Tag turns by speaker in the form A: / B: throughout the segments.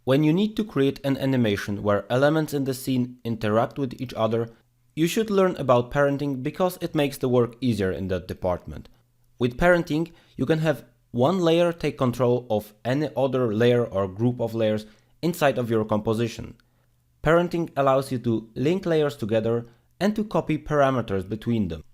A: When you need to create an animation where elements in the scene interact with each other, you should learn about parenting because it makes the work easier in that department. With parenting, you can have one layer take control of any other layer or group of layers inside of your composition. Parenting allows you to link layers together and to copy parameters between them.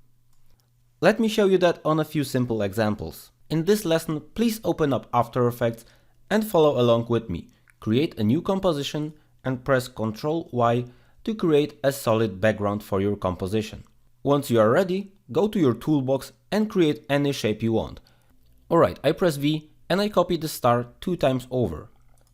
A: Let me show you that on a few simple examples. In this lesson, please open up After Effects and follow along with me. Create a new composition and press Ctrl Y to create a solid background for your composition. Once you are ready, go to your toolbox and create any shape you want. Alright, I press V and I copy the star 2 times over.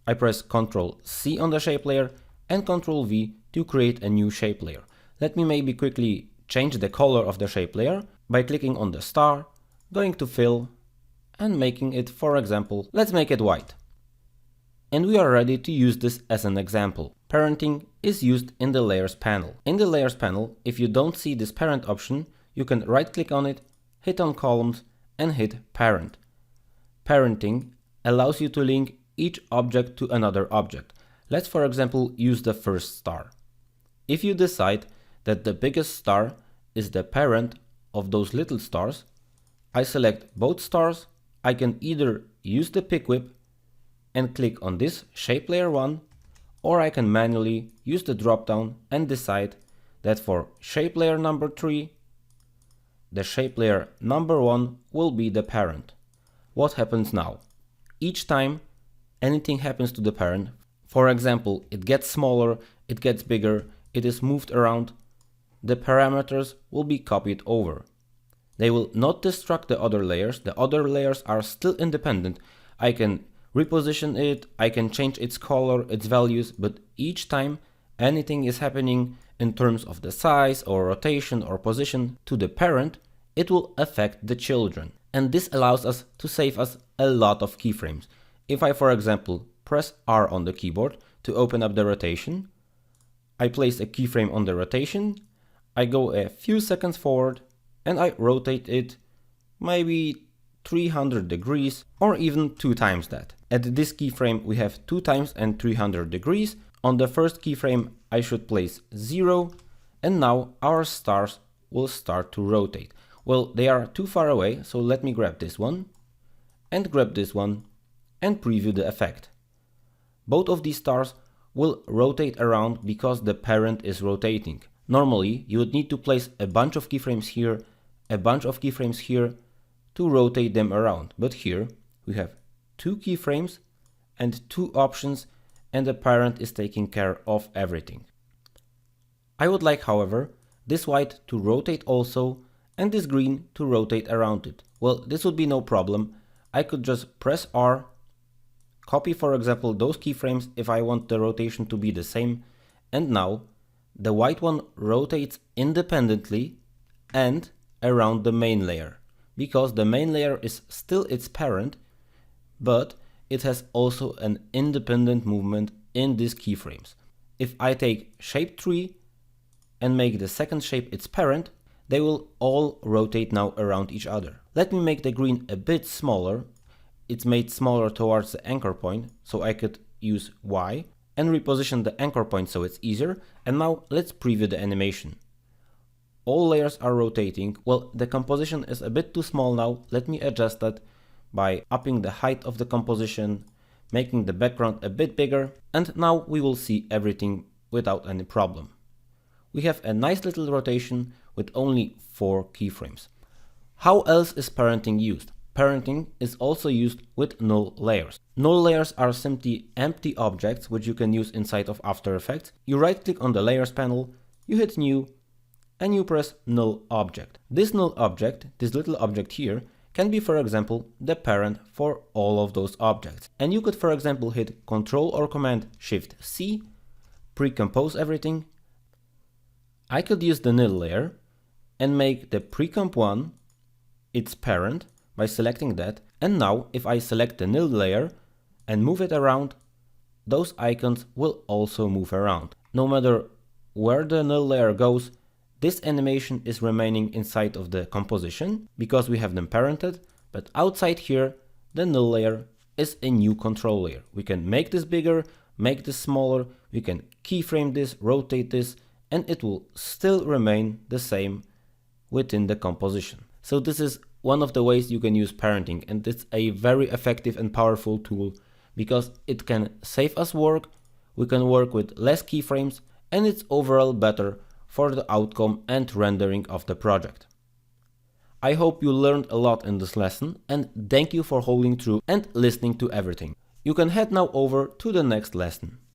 A: I press Ctrl C on the shape layer and Ctrl V to create a new shape layer. Let me maybe quickly change the color of the shape layer by clicking on the star, going to Fill and making it, for example, let's make it white. And we are ready to use this as an example. Parenting is used in the Layers panel. In the Layers panel, if you don't see this Parent option, you can right-click on it, hit on Columns and hit Parent. Parenting allows you to link each object to another object. Let's, for example, use the first star. If you decide that the biggest star is the parent of those little stars, I select both stars. I can either use the pick whip and click on this shape layer 1, or I can manually use the drop down and decide that for shape layer number 3, the shape layer number 1 will be the parent. What happens now? Each time anything happens to the parent, for example, it gets smaller, it gets bigger, it is moved around, the parameters will be copied over. They will not destruct the other layers. The other layers are still independent. I can reposition it, I can change its color, its values, but each time anything is happening in terms of the size or rotation or position to the parent, it will affect the children. And this allows us to save us a lot of keyframes. If I, for example, press R on the keyboard to open up the rotation, I place a keyframe on the rotation, I go a few seconds forward and I rotate it maybe 300 degrees or even 2 times that. At this keyframe we have 2 times and 300 degrees. On the first keyframe I should place 0 and now our stars will start to rotate. Well, they are too far away, so let me grab this one and grab this one and preview the effect. Both of these stars will rotate around because the parent is rotating. Normally you would need to place a bunch of keyframes here, a bunch of keyframes here to rotate them around, but here we have 2 keyframes and 2 options and the parent is taking care of everything. I would like, however, this white to rotate also and this green to rotate around it. Well, this would be no problem. I could just press R, copy, for example, those keyframes if I want the rotation to be the same, and now the white one rotates independently and around the main layer, because the main layer is still its parent, but it has also an independent movement in these keyframes. If I take shape 3 and make the second shape its parent, they will all rotate now around each other. Let me make the green a bit smaller. It's made smaller towards the anchor point, so I could use Y and reposition the anchor point so it's easier. And now let's preview the animation. All layers are rotating. Well, the composition is a bit too small now. Let me adjust that by upping the height of the composition, making the background a bit bigger, and now we will see everything without any problem. We have a nice little rotation with only 4 keyframes. How else is parenting used? Parenting is also used with null layers. Null layers are simply empty objects which you can use inside of After Effects. You right click on the Layers panel, you hit New, and you press Null Object. This null object, this little object here, can be, for example, the parent for all of those objects. And you could, for example, hit Ctrl or Command Shift C, pre-compose everything. I could use the null layer and make the pre-comp one its parent by selecting that, and now if I select the null layer and move it around, those icons will also move around. No matter where the null layer goes, this animation is remaining inside of the composition because we have them parented, but outside here the null layer is a new control layer. We can make this bigger, make this smaller, we can keyframe this, rotate this, and it will still remain the same within the composition. So this is one of the ways you can use parenting, and it's a very effective and powerful tool because it can save us work, we can work with less keyframes, and it's overall better for the outcome and rendering of the project. I hope you learned a lot in this lesson, and thank you for holding through and listening to everything. You can head now over to the next lesson.